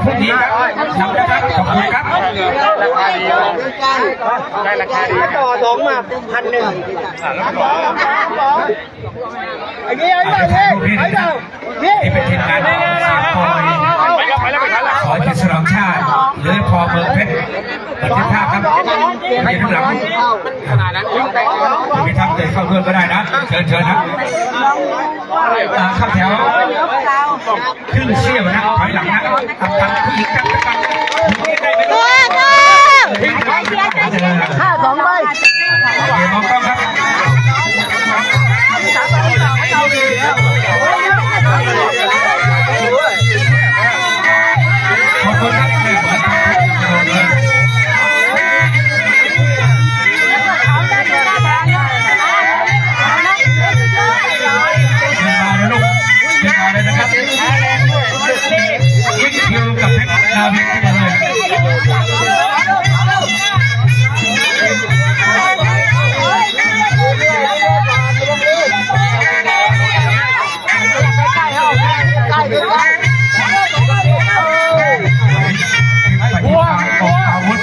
พรุ่งนี้ครับนำนะครับขอบคุณครับราคาดีได้ราคาดีต่อสองมา1,100ไอ้นี่ไอ้เจ้าไอ้เจ้านี่เป็นทีมงานขอที่ฉลองชาติหรือพอเมืองเพชรบันทึกภาพครับให้ทุกหลังขนาดนั้นไม่ทำเดินเข้าเพื่อนก็ได้นะเชิญนะข้าแถวขึ้นเชี่ยวนะถอยหลังนะตัดผู้หญิงกัน5 2ใบเดี๋ยวมองกล้องครับขอบคุณครับยิ่งคิวกับเพชรนาวินกันเลยอาวุธ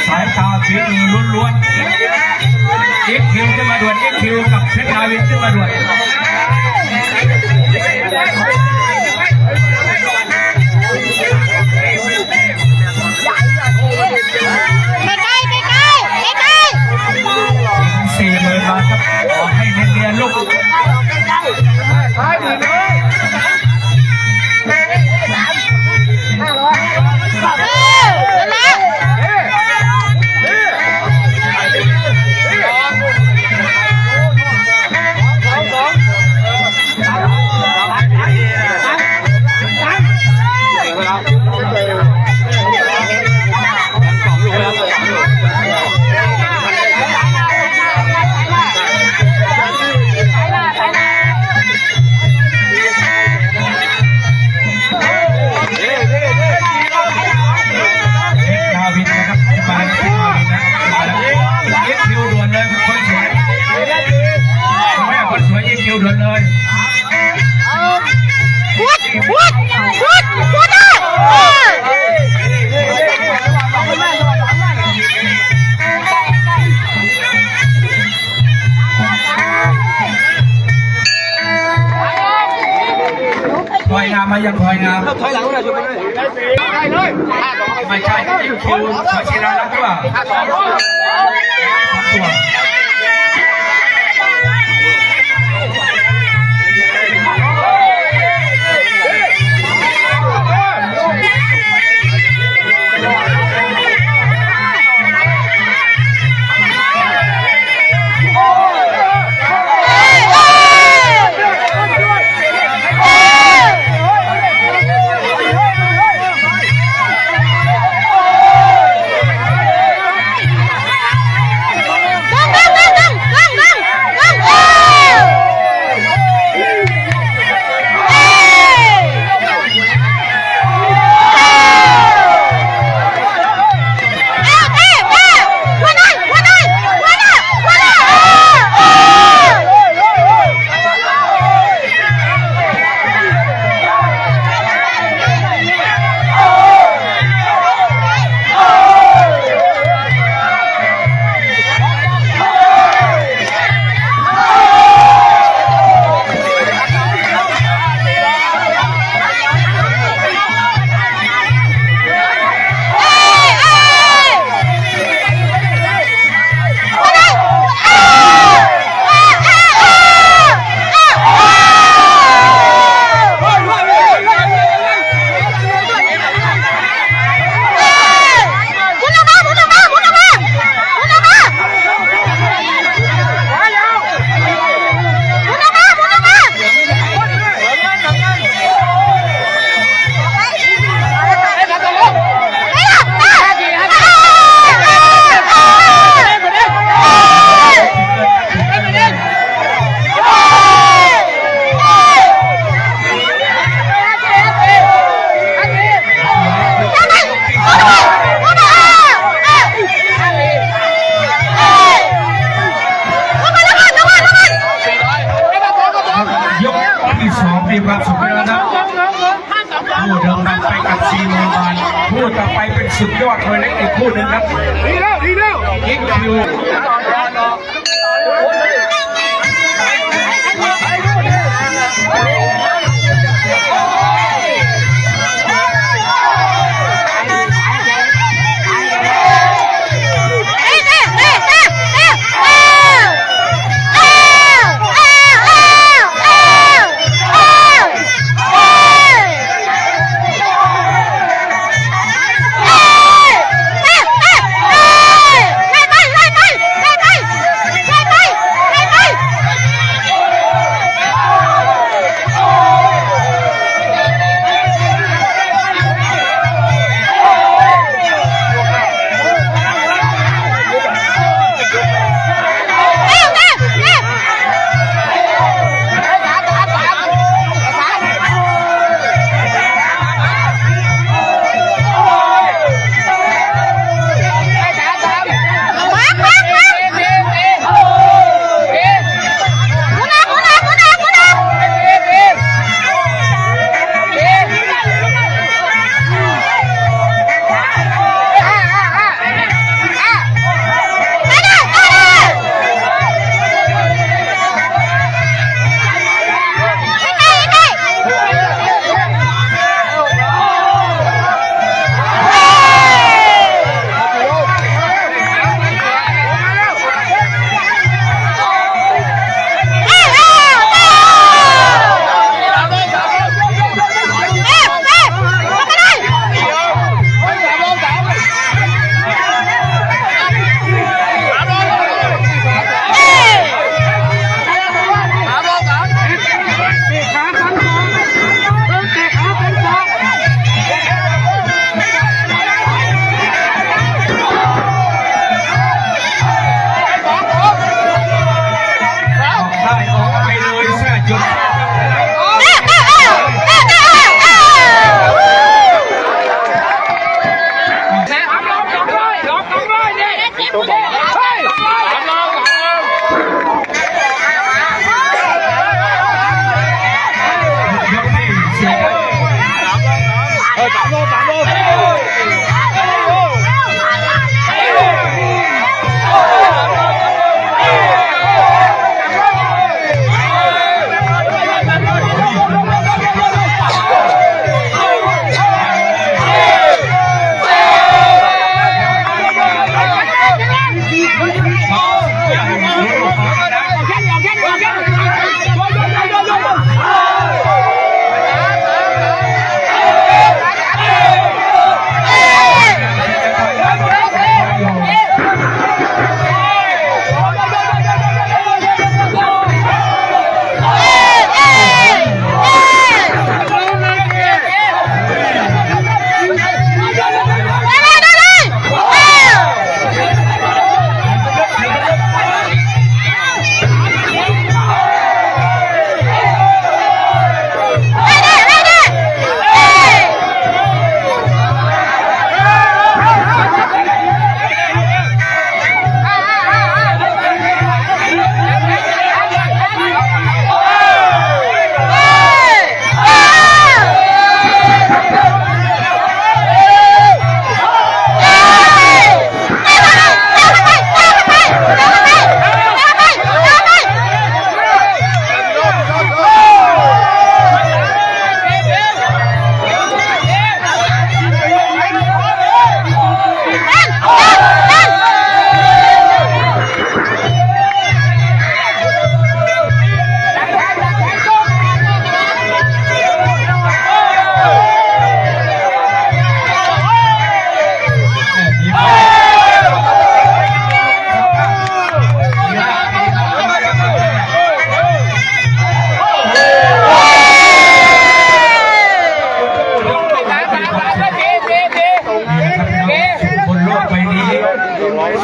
สายตาฝีมือล้วนๆยิ่งคิวขึ้นมาด่วนยิ่งคิวกับเพชรนาวินขึ้นมาด่วน40,000 บาทครับขอให้เรียนลูกพลอยงามมายังพลอยงามถอยหลังเลยช่วยได้เลยไม่ใช่ยิ่งคิวขอชีราลักษณ์หรือเปล่าGo, go, go! 40,000 บาทคู่ต่อไปเป็นสุดยอดมวยเล็กอีกคู่หนึ่งครับ ดีแล้ว ยิงคิว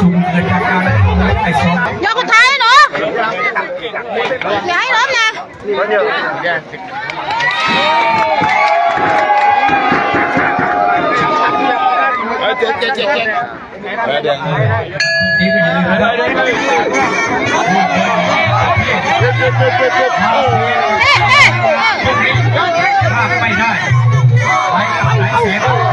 สูงเกินจากการไต่สวน ยกสุดท้ายหนูอย่าให้ล้มนะเจ็ดดีไปเลยไม่ได้ไหลเสีย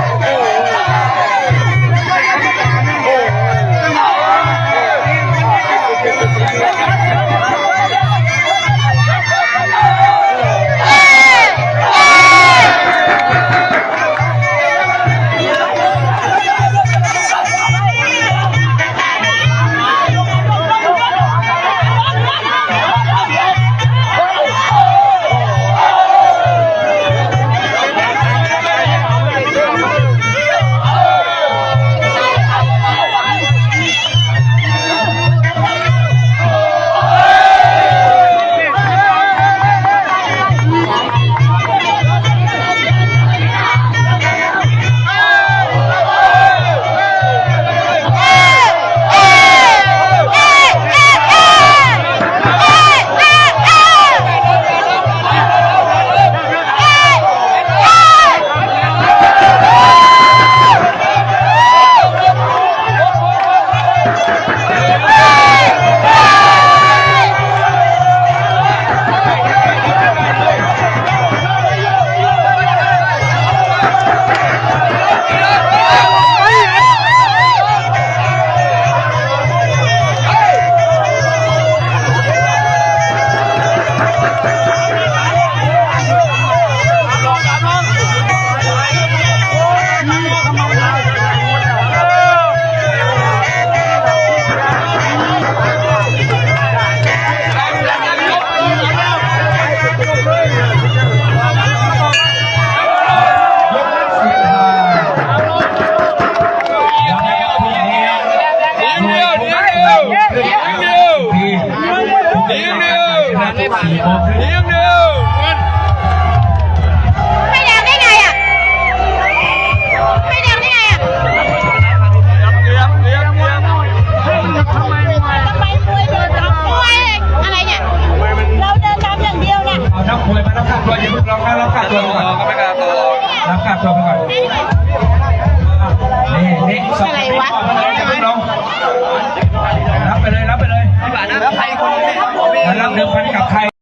ลองรับค่าตัวไปก่อน ก็ไม่กล้าต่อ รับค่าตัวไปก่อน